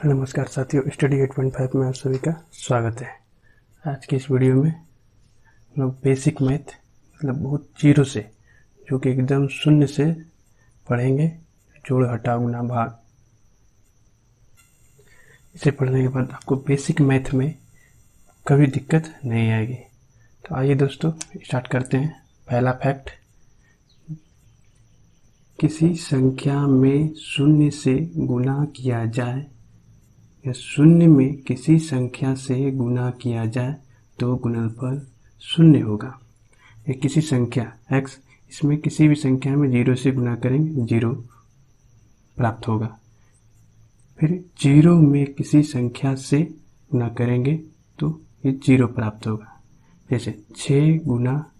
नमस्कार साथियों, स्टडी 8.5 में आप सभी का स्वागत है। आज की इस वीडियो में हम लोग बेसिक मैथ मतलब बहुत जीरो से, जो कि एकदम शून्य से पढ़ेंगे। जोड़ घटाव गुणा भाग, इसे पढ़ने के बाद आपको बेसिक मैथ में कभी दिक्कत नहीं आएगी। तो आइए दोस्तों स्टार्ट करते हैं। पहला फैक्ट, किसी संख्या में शून्य से गुणा किया जाए या शून्य में किसी संख्या से गुणा किया जाए तो गुणनफल शून्य होगा। या किसी संख्या x, इसमें किसी भी संख्या में 0 से गुणा करेंगे 0 प्राप्त होगा। फिर 0 में किसी संख्या से गुणा करेंगे तो ये 0 प्राप्त होगा। जैसे 6 गुना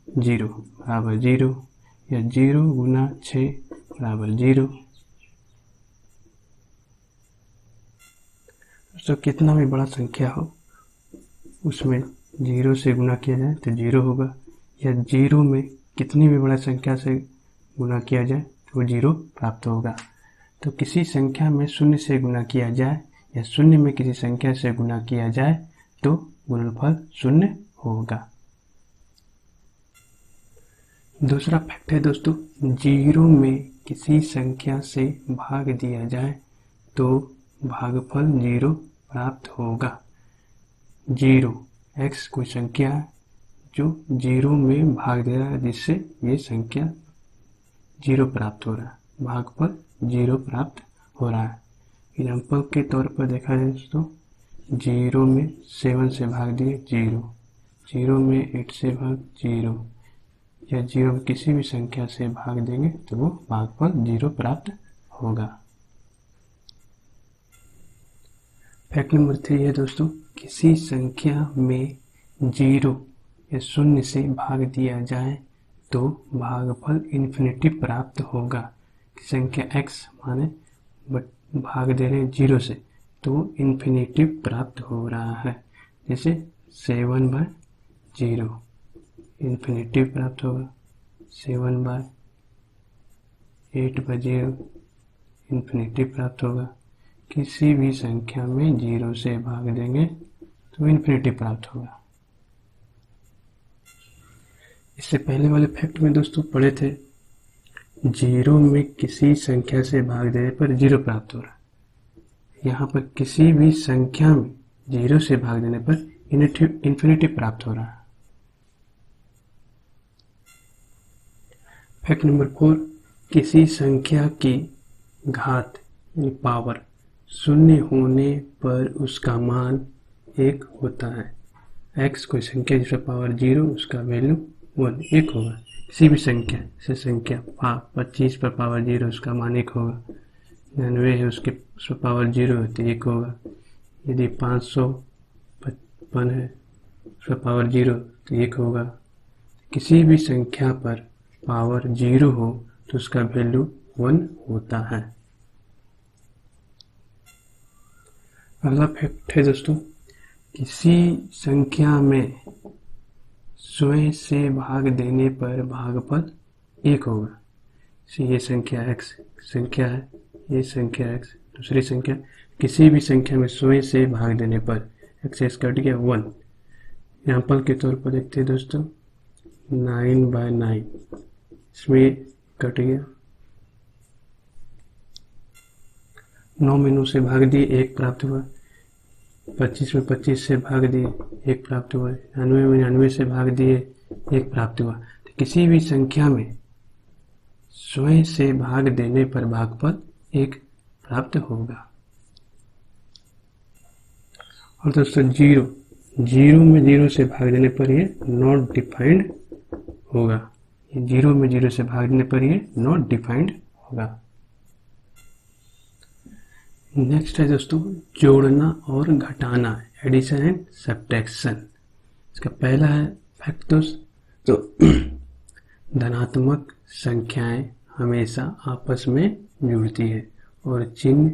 0 बराबर 0 या 0 गुना 6 बराबर 0। तो कितना भी बड़ा संख्या हो उसमें 0 से गुणा किया जाए तो 0 होगा, या 0 में कितनी भी बड़ा संख्या से गुणा किया जाए तो 0 प्राप्त होगा। तो किसी संख्या में शून्य से गुणा किया जाए या शून्य में किसी संख्या से गुणा किया जाए तो गुणनफल शून्य होगा। दूसरा फैक्ट है दोस्तों, 0 में किसी संख्या से भाग दिया जाए तो भागफल 0 प्राप्त होगा। 0 x कोई संख्या है जो 0 में भाग दे रहा है, जिससे ये संख्या 0 प्राप्त हो रहा है, भागफल 0 प्राप्त हो रहा है। एग्जाम्पल के तौर पर देखा जाए दोस्तों, 0 में 7 से भाग दिए 0, 0 में 8 से भाग 0, या 0 में किसी भी संख्या से भाग देंगे तो वो भागफल 0 प्राप्त होगा। फैक्ट नंबर 3 है दोस्तों, किसी संख्या में 0 या शून्य से भाग दिया जाए तो भागफल इन्फिनिटी प्राप्त होगा। संख्या x माने भाग दे रहे हैं 0 से तो इन्फिनिटी प्राप्त हो रहा है। जैसे 7/0 इन्फिनिटी प्राप्त होगा, 7/8/0 इन्फिनिटी प्राप्त होगा। किसी भी संख्या में 0 से भाग देंगे तो इन्फिनिटी प्राप्त होगा। इससे पहले वाले फैक्ट में दोस्तों पढ़े थे, 0 में किसी संख्या से भाग देने पर 0 प्राप्त हो रहा है। यहाँ पर किसी भी संख्या में 0 से भाग देने पर इन्फिनिटी प्राप्त हो रहा है। फैक्ट नंबर 4, किसी संख्या की घात यानी पावर शून्य होने पर उसका मान 1 होता है। x कोई संख्या जिसका पावर 0, उसका वैल्यू 1 होगा। किसी भी संख्या से संख्या 25 पर पावर 0, उसका मान 1 होगा। 99 है उसके पर पावर 0 है तो 1 होगा। यदि 555 है उसका पावर 0 तो 1 होगा। किसी भी संख्या पर पावर 0 हो तो उसका वैल्यू 1 होता है। अगला फैक्ट है दोस्तों, किसी संख्या में स्वयं से भाग देने पर भागफल 1 होगा। ये संख्या x संख्या है, ये संख्या x दूसरी संख्या। किसी भी संख्या में स्वयं से भाग देने पर x कट गया 1। एग्जाम्पल के तौर पर देखते हैं दोस्तों, 9/9 इसमें कट गया, 9 में 9 से भाग दिए 1 प्राप्त हुआ, 25 में 25 से भाग दिए 1 प्राप्त हुआ, 99 में 99 से भाग दिए 1 प्राप्त हुआ। तो किसी भी संख्या में स्वयं से भाग देने पर भागफल 1 प्राप्त होगा। और दोस्तों 0 में 0 से भाग देने पर ये नॉट डिफाइंड होगा। 0 में 0 से भाग देने पर ये नॉट डिफाइंड होगा। नेक्स्ट है दोस्तों, जोड़ना और घटाना, एडिशन एंड सब्ट्रैक्शन। इसका पहला है फैक्ट दोस्तों, धनात्मक संख्याएं हमेशा आपस में जुड़ती है और चिन्ह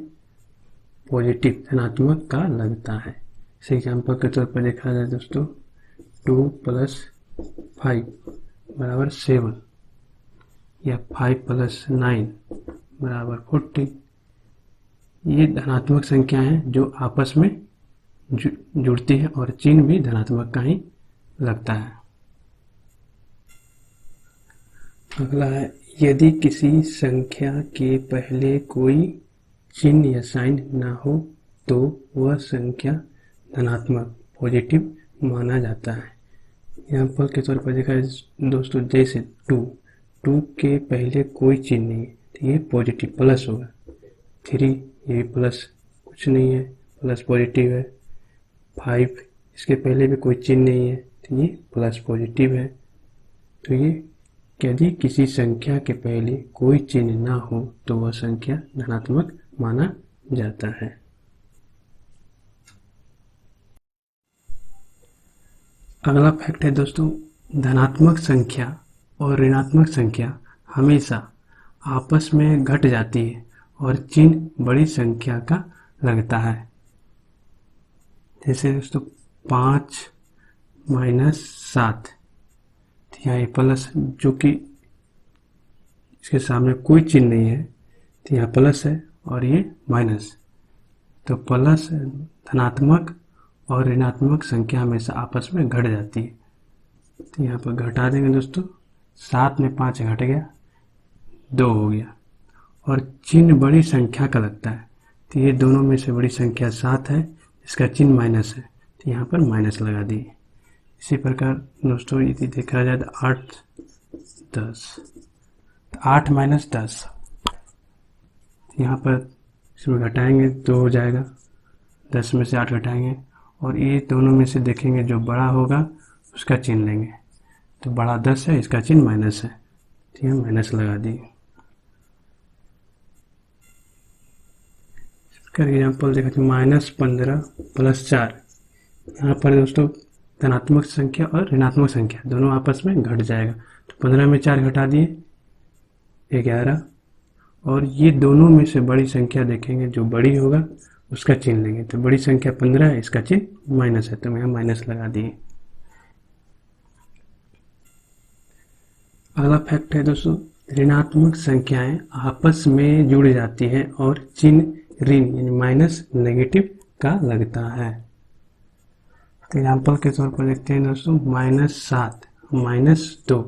पॉजिटिव धनात्मक का लगता है। इस एग्जाम्पल के तौर पर देखा जाए दोस्तों, 2 + 5 बराबर 7 या 5 + 9 बराबर 14 ये धनात्मक संख्या है जो आपस में जुड़ती है और चिन्ह भी धनात्मक का ही लगता है। अगला है, यदि किसी संख्या के पहले कोई चिन्ह या साइन ना हो तो वह संख्या धनात्मक पॉजिटिव माना जाता है। एग्जाम्पल के तौर पर देखा जाए दोस्तों, जैसे 2 के पहले कोई चिन्ह नहीं है तो ये पॉजिटिव प्लस होगा। 3 ये प्लस कुछ नहीं है, प्लस पॉजिटिव है। 5 इसके पहले भी कोई चिन्ह नहीं है तो ये प्लस पॉजिटिव है। तो ये यदि किसी संख्या के पहले कोई चिन्ह ना हो तो वह संख्या धनात्मक माना जाता है। अगला फैक्ट है दोस्तों, धनात्मक संख्या और ऋणात्मक संख्या हमेशा आपस में घट जाती है और चिन्ह बड़ी संख्या का लगता है। जैसे दोस्तों 5 माइनस 7, यहाँ प्लस जो कि इसके सामने कोई चिन्ह नहीं है तो यहाँ प्लस है और ये माइनस। तो प्लस धनात्मक और ऋणात्मक संख्या हमेशा आपस में घट जाती है। तो यहाँ पर घटा देंगे दोस्तों, 7 में 5 घट गया, 2 हो गया और चिन्ह बड़ी संख्या का लगता है। तो ये दोनों में से बड़ी संख्या 7 है, इसका चिन्ह माइनस है तो यहाँ पर माइनस लगा दिए। इसी प्रकार दोस्तों यदि देखा जाए तो 8 10, 8 माइनस 10, यहाँ पर इसमें घटाएंगे तो हो जाएगा, 10 में से 8 घटाएंगे और ये दोनों में से देखेंगे जो बड़ा होगा उसका चिन्ह लेंगे। तो बड़ा 10 है, इसका चिन्ह माइनस है तो यहाँ माइनस लगा दिए। इसका एग्जाम्पल देखा तो -15 + 4, यहाँ पर दोस्तों धनात्मक संख्या और ऋणात्मक संख्या दोनों आपस में घट जाएगा। तो 15 में 4 घटा दिए 11 और ये दोनों में से बड़ी संख्या देखेंगे जो बड़ी होगा उसका चिन्ह लेंगे। तो बड़ी संख्या 15 है, इसका चिन्ह माइनस है तो यहाँ माइनस लगा दिए। अगला फैक्ट है दोस्तों, ऋणात्मक संख्याएं आपस में जुड़ जाती है और चिन्ह ऋण यानी माइनस नेगेटिव का लगता है। तो एग्जाम्पल के तौर पर देखते हैं दोस्तों, -7 -2,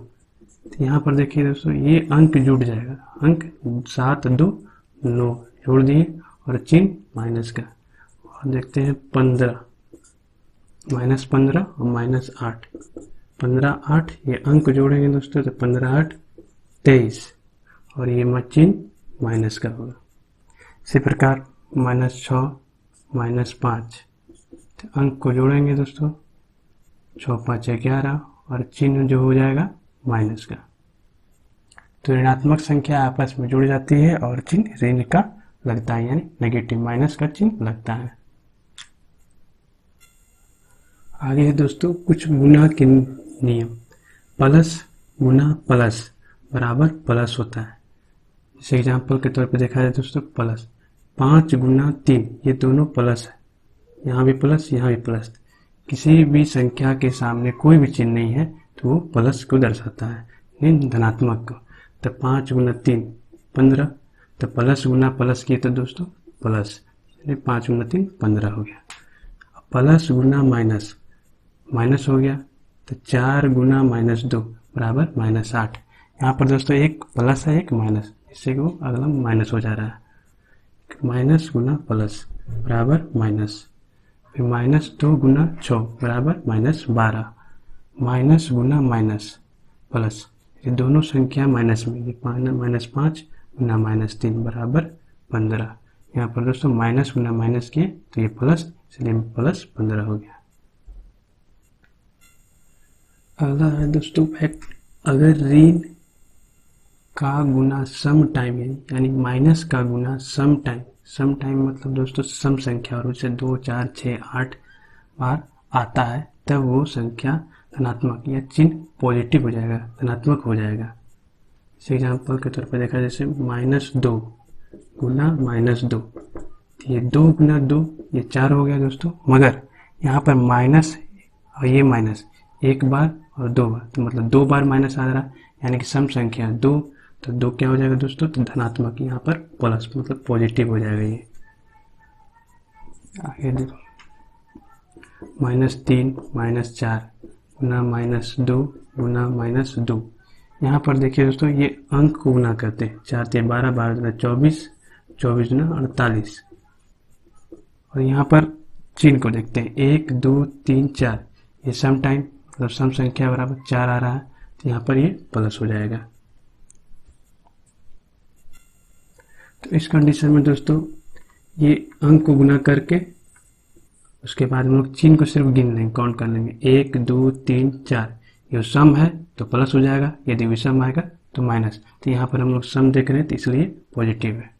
तो यहाँ पर देखिए दोस्तों ये अंक जुड़ जाएगा, अंक 7 2 9 जोड़ दिए और चिन्ह माइनस का। और देखते हैं 15 -15 और -8, 15 8 ये अंक जोड़ेंगे दोस्तों तो 15 8 23 और ये चिन्ह माइनस का होगा। इसी प्रकार -6 -5, तो अंक को जोड़ेंगे दोस्तों, 6 5 11 और चिन्ह जो हो जाएगा माइनस का। तो ऋणात्मक संख्या आपस में जुड़ जाती है और चिन्ह ऋण का लगता है यानी नेगेटिव माइनस का चिन्ह लगता है। आगे है दोस्तों कुछ गुणा के नियम। प्लस गुना प्लस बराबर प्लस होता है। जैसे एग्जाम्पल के तौर पे देखा जाए दोस्तों, प्लस 5 गुना 3 ये दोनों प्लस है, यहाँ भी प्लस यहाँ भी प्लस। किसी भी संख्या के सामने कोई भी चिन्ह नहीं है तो वो प्लस को दर्शाता है यानी धनात्मक को। तो 5 गुना 3 15, तो प्लस गुना प्लस किए तो दोस्तों प्लस, 5 गुना 3 15 हो गया। प्लस गुना माइनस माइनस हो गया, तो 4 गुना -2 बराबर -8। यहाँ पर दोस्तों एक प्लस है एक माइनस, इससे वो अगला माइनस हो जा रहा है। माइनस गुना प्लस बराबर माइनस, फिर -2 गुना 6 बराबर -12, माइनस गुना माइनस प्लस, ये दोनों संख्या माइनस में, ये -5 गुना -3 बराबर 15। यहाँ पर दोस्तों माइनस गुना माइनस किए तो ये प्लस, इसलिए +15 हो गया। अगला है दोस्तों फैक्ट, अगर ऋण का गुना सम टाइम यानी माइनस का गुना सम टाइम मतलब दोस्तों सम संख्या और उसे 2 4 6 8 बार आता है तब वो संख्या धनात्मक या चिन्ह पॉजिटिव हो जाएगा, धनात्मक हो जाएगा। इस एग्जाम्पल के तौर पर देखा जैसे -2 गुना -2, ये 2 गुना 2 ये 4 हो गया दोस्तों, मगर यहाँ पर माइनस और ये माइनस एक बार और 2 बार, तो मतलब 2 बार माइनस आ रहा है यानी कि सम संख्या 2, तो 2 क्या हो जाएगा दोस्तों, तो धनात्मक, यहाँ पर प्लस मतलब पॉजिटिव हो जाएगा ये। आगे देखो, -3 -4 गुना -2 गुना -2। यहाँ पर देखिए दोस्तों, ये अंक को गुना करते हैं। 4 × 12, 12 × 24, 24 × 48। और यहाँ पर चिन्ह को देखते हैं, 1 2 3 4, ये सम टाइम मतलब सम संख्या बराबर 4 आ रहा है, तो यहाँ पर ये प्लस हो जाएगा। तो इस कंडीशन में दोस्तों ये अंक को गुना करके उसके बाद हम लोग चिन्ह को सिर्फ गिन लेंगे, काउंट कर लेंगे। 1 2 3 4, ये सम है तो प्लस हो जाएगा, यदि विषम आएगा तो माइनस। तो यहाँ पर हम लोग सम देख रहे हैं तो इसलिए पॉजिटिव है।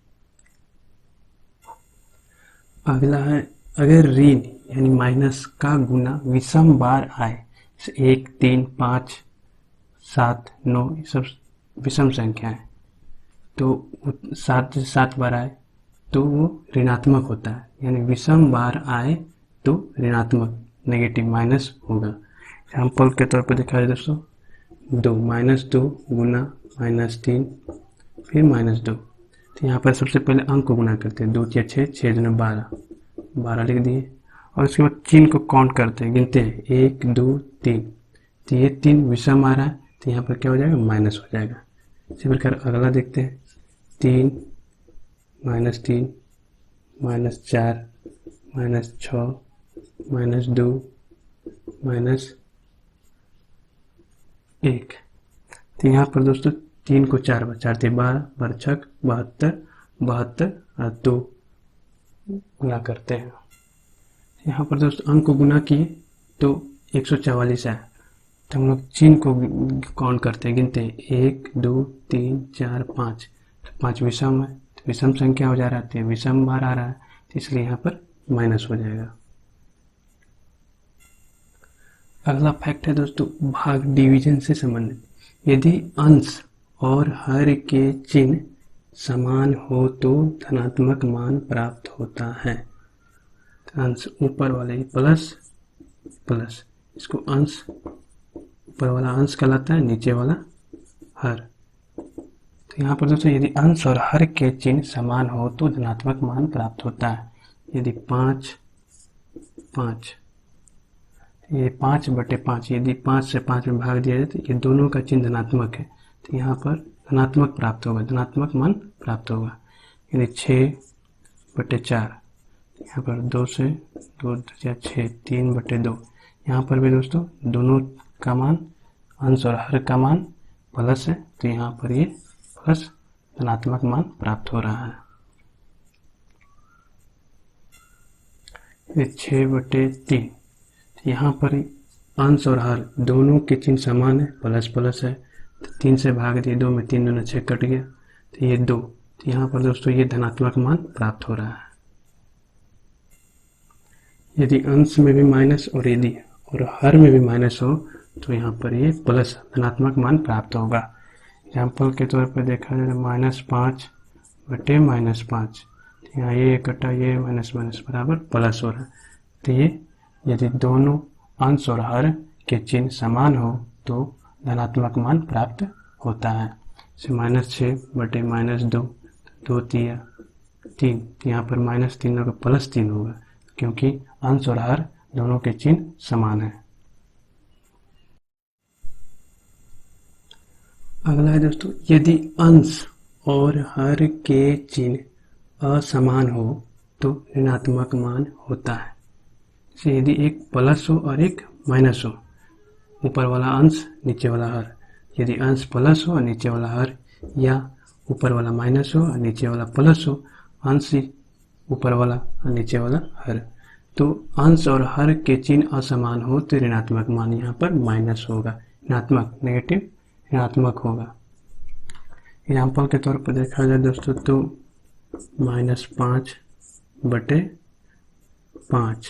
अगला है, अगर ऋण यानी माइनस का गुना विषम बार आए, 1 3 5 7 9, ये सब विषम संख्या है, तो 7 से 7 बार आए तो वो ऋणात्मक होता है। यानी विषम बार आए तो ऋणात्मक, नेगेटिव, माइनस होगा। एग्जाम्पल के तौर पर दिखा रहे दोस्तों, 2 -2 गुना -3 फिर -2। तो यहाँ पर सबसे पहले अंक को गुना करते हैं, 2 × 6, 6 × 12, 12 लिख दिए। और उसके बाद चिन्ह को काउंट करते हैं, गिनते हैं, 1 2 3। तो ये 3 विषम आ रहा है, तो यहाँ पर क्या हो जाएगा, माइनस हो जाएगा। इसी प्रकार अगला देखते हैं, 3 -3 -4 -6 -2 -1। तो यहाँ पर दोस्तों 3 को 4 बार, 4 × 12, 12 × 6 72, 72 और 2 गुना करते हैं। यहाँ पर दोस्तों अंक को गुना किए तो 144 है। तो हम लोग चिन्ह को काउंट करते हैं, गिनते हैं, 1 2 3 4 5। तो 5 विषम है, तो विषम संख्या हो जा रहा है, विषम बार आ रहा है, तो इसलिए यहाँ पर माइनस हो जाएगा। अगला फैक्ट है दोस्तों, भाग डिवीजन से संबंधित। यदि अंश और हर के चिन्ह समान हो तो धनात्मक मान प्राप्त होता है। अंश ऊपर वाले प्लस प्लस, इसको अंश, ऊपर वाला अंश कहलाता है, नीचे वाला हर। तो यहाँ पर दोस्तों यदि अंश और हर के चिन्ह समान हो तो धनात्मक मान प्राप्त होता है। यदि 5 5, ये 5/5, यदि 5 से 5 में भाग दिया जाए तो ये दोनों का चिन्ह धनात्मक है, तो यहाँ पर धनात्मक प्राप्त होगा, धनात्मक मान प्राप्त होगा। यदि 6/4, यहाँ पर 2 से 2 या 6, 3/2, यहाँ पर भी दोस्तों दोनों का मान, अंश और हर का मान प्लस है, तो यहाँ पर ये प्लस धनात्मक मान प्राप्त हो रहा है। ये 6/3, यहाँ पर अंश और हर दोनों के चिन्ह समान है, प्लस प्लस है, तो 3 से भाग दिए, 2 में 3 दूना 6 कट गया, तो ये 2। तो यहाँ पर दोस्तों ये धनात्मक मान प्राप्त हो रहा है। यदि अंश में भी माइनस और यदि और हर में भी माइनस हो तो यहाँ पर ये प्लस धनात्मक मान प्राप्त होगा। एग्जाम्पल के तौर पर देखा जाए, -5/-5, यहाँ ये कटा, ये माइनस माइनस बराबर प्लस हो रहा है। तो ये यदि दोनों अंश और हर के चिन्ह समान हो तो धनात्मक मान प्राप्त होता है। जैसे -6/-2, 2 × 3, यहाँ पर -3 होगा, +3 होगा, क्योंकि अंश और हर दोनों के चिन्ह समान है। अगला है दोस्तों, यदि अंश और हर के चिन्ह असमान हो तो ऋणात्मक मान होता है। जैसे यदि एक प्लस हो और एक माइनस हो, ऊपर वाला अंश नीचे वाला हर, यदि अंश प्लस हो और नीचे वाला हर, या ऊपर वाला माइनस हो और नीचे वाला प्लस हो, अंश ऊपर वाला और नीचे वाला हर, तो अंश और हर के चिन्ह असमान हो तो ऋणात्मक मान यहाँ पर माइनस होगा, ऋणात्मक, नेगेटिव ऋणात्मक होगा। एग्जाम्पल के तौर पर देखा जाए दोस्तों तो -5/5,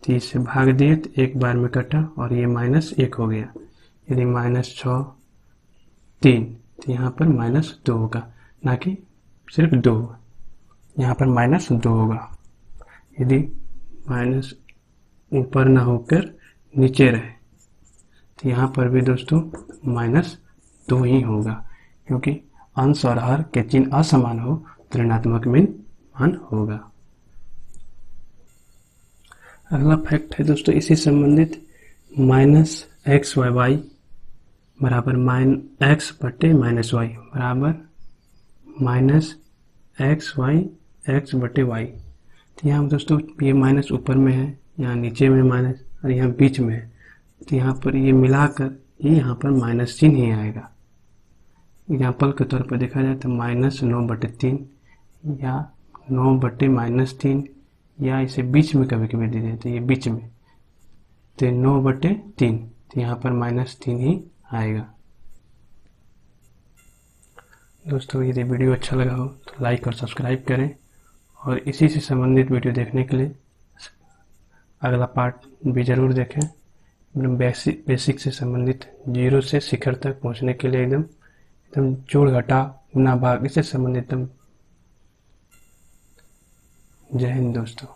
30 से भाग दिए तो एक बार में कटा और ये -1 हो गया। यदि -6 3, तो यहाँ पर -2 होगा, ना कि सिर्फ 2, यहाँ पर -2 होगा। यदि माइनस ऊपर ना होकर नीचे रहे तो यहाँ पर भी दोस्तों -2 ही होगा, क्योंकि अंश और हर के चिन्ह असमान हो तो ऋणात्मक मान होगा। अगला फैक्ट है दोस्तों इसी संबंधित, माइनस एक्स वाई वाई बराबर एक्स बटे माइनस वाई बराबर माइनस एक्स बटे वाई। तो यहाँ दोस्तों ये माइनस ऊपर में है, यहाँ नीचे में माइनस और यहाँ बीच में है, तो यहाँ पर ये मिलाकर ये यहाँ पर माइनस चिन्ह ही आएगा। एग्जाम्पल के तौर पर देखा जाए तो -9/3 या 9/-3 या इसे बीच में कभी कभी दे देते, तो ये बीच में, तो 9/3, तो यहाँ पर -3 ही आएगा। दोस्तों यदि वीडियो अच्छा लगा हो तो लाइक और सब्सक्राइब करें, और इसी से संबंधित वीडियो देखने के लिए अगला पार्ट भी ज़रूर देखें। एकदम बेसिक से संबंधित, जीरो से शिखर तक पहुंचने के लिए एकदम जोड़ घटा गुना भाग इससे संबंधित। जय हिंद दोस्तों।